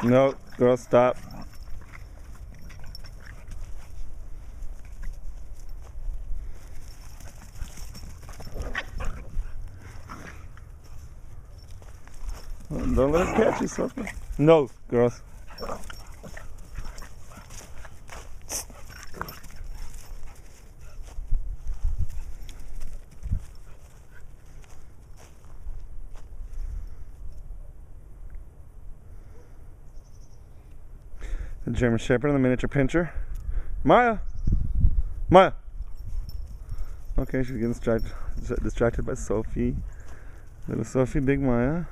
No, girl, stop. Don't let her catch you, Sophie. No, girls. The German Shepherd and the Miniature Pinscher. Maya! Maya! Okay, she's getting distracted by Sophie. Little Sophie, big Maya.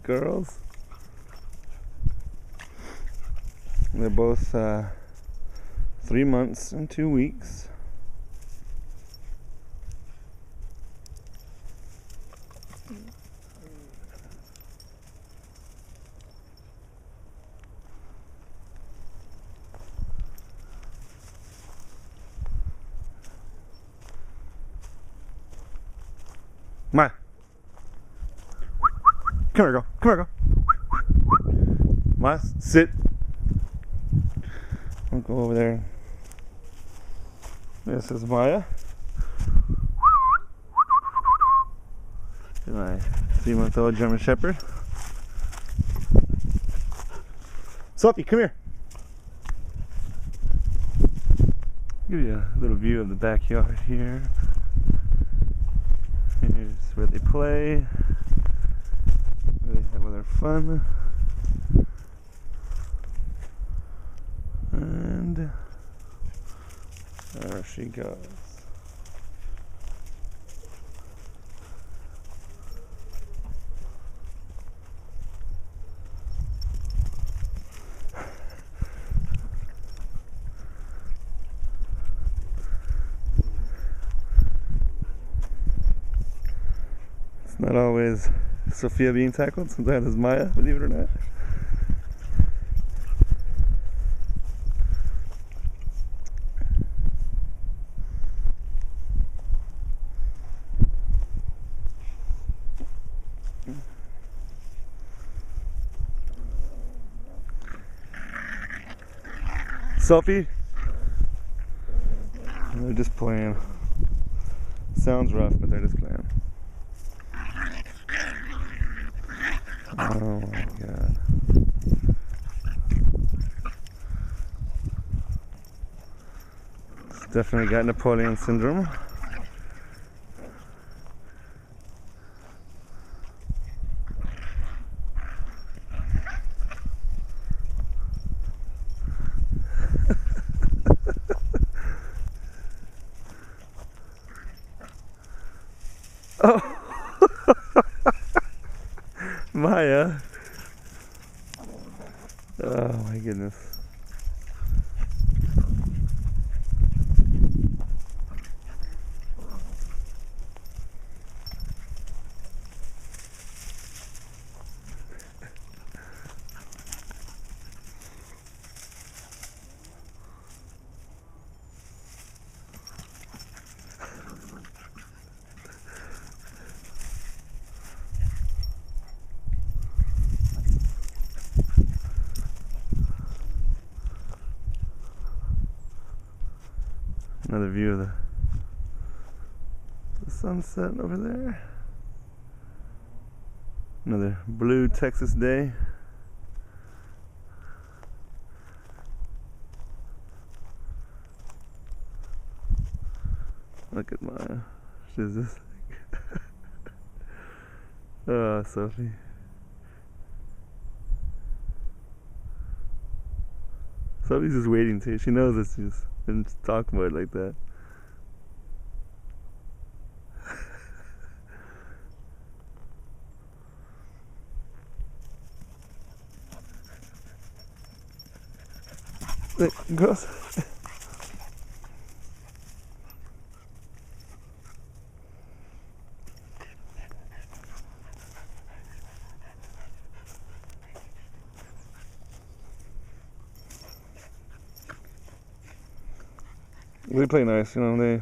Girls. They're both 3 months and 2 weeks. Maya. Come here, girl. Come here, girl. Maya, sit. I'll go over there. This is Maya. My 3-month-old German Shepherd. Sophie, come here. Give you a little view of the backyard here. Here's where they play. Where they have all their fun. And there she goes. It's not always Sophia being tackled, sometimes it's Maya, believe it or not. Sophie? They're just playing. Sounds rough, but they're just playing. Oh my god. It's definitely got Napoleon syndrome. Oh, Maya. Oh my goodness. Another view of the sunset over there. Another blue Texas day. Look at Maya. She's just like oh, Sophie. Sophie's just waiting too. She knows that she's in talk mode like that. Look, girls. They play nice, you know. They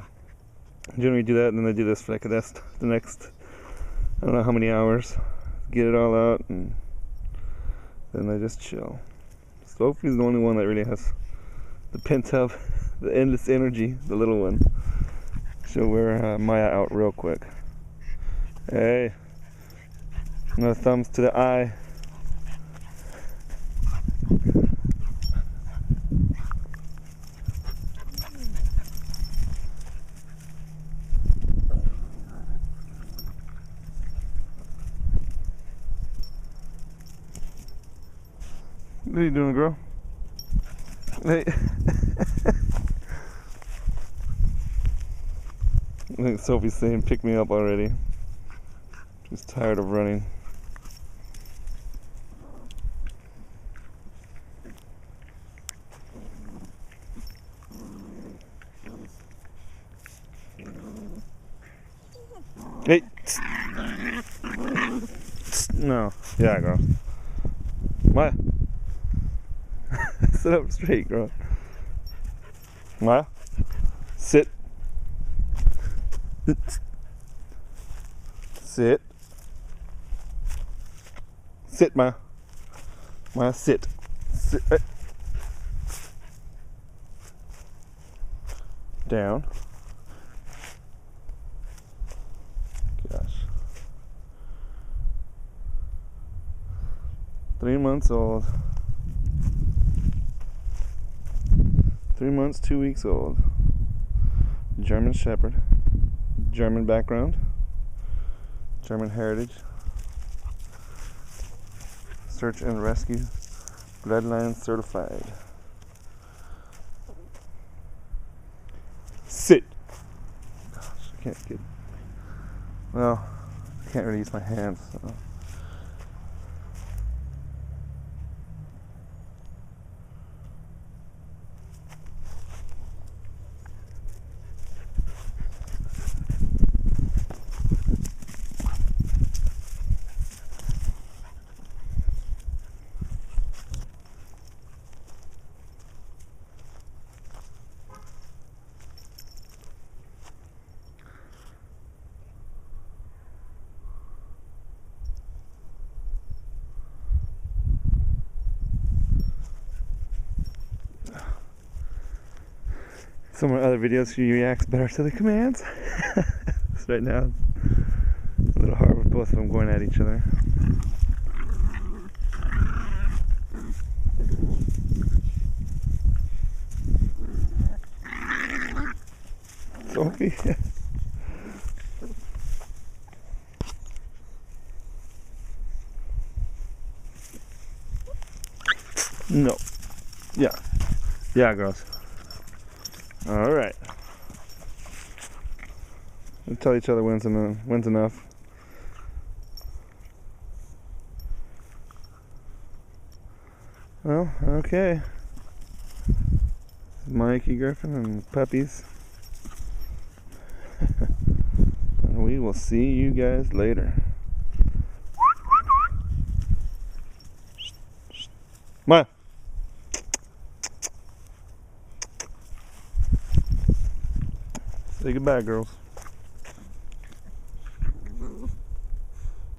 generally do that, and then they do this for like the next I don't know how many hours. Get it all out, and then they just chill. Sophie's the only one that really has the pent up, the endless energy. The little one. She'll wear Maya out real quick. Hey, no thumbs to the eye. What are you doing, girl? Hey. I think Sophie's saying pick me up already. She's tired of running. Hey. No. Yeah, girl. Maya. Sit up straight, girl. Maya. Sit. Sit. Sit, Maya. Maya, sit. Sit. Down. Gosh. 3 months old. 3 months, 2 weeks old. German Shepherd. German background. German heritage. Search and rescue. Bloodline certified. Sit. Gosh, I can't get. Well, I can't really use my hands. So. Some of my other videos, she reacts better to the commands. So right now, it's a little hard with both of them going at each other. Sophie. No. Yeah. Yeah, girls. All right. We'll tell each other when's enough. Well, okay. Mikey Griffin and Puppies. And we will see you guys later. Maya. Say goodbye, girls.